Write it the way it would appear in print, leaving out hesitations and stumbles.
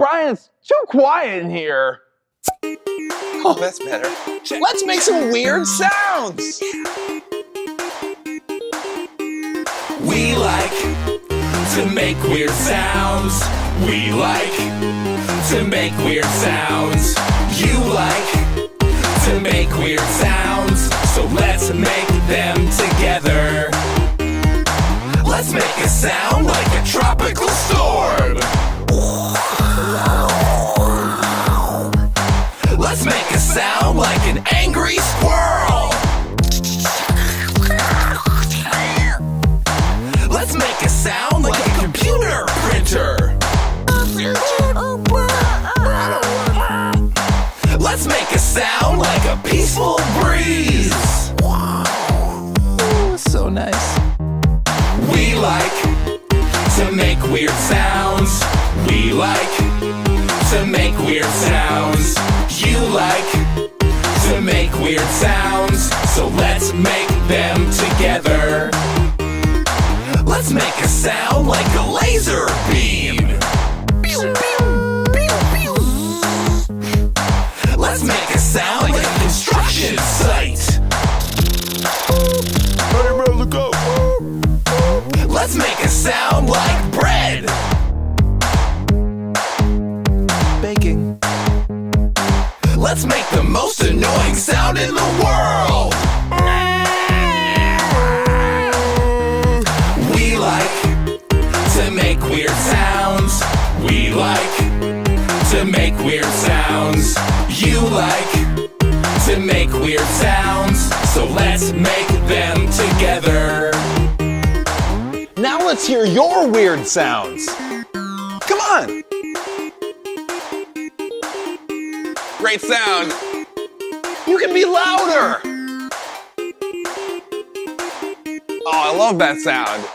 Brian, it's too quiet in here. Oh, that's better. Let's make some weird sounds. We like to make weird sounds. We like to make weird sounds. You like to make weird sounds. So let's make them together. Let's make a sound like a tropical storm. Let's make a sound like an angry squirrel. Let's make a sound like a computer printer. Let's make a sound like a peaceful breeze. Ooh, so nice. We like to make weird sounds. We like to make weird sounds. You like to make weird sounds. So let's make them together. Let's make a sound like a laser beam. Pew, pew, pew, pew. Let's make a sound like a construction site. Hey, bro, look up. Let's make a sound like bread. Baking. Let's make the most annoying sound in the world. We like to make weird sounds. We like to make weird sounds. You like to make weird sounds. So let's make them together. Now let's hear your weird sounds. Come on. Great sound. You can be louder. Oh, I love that sound.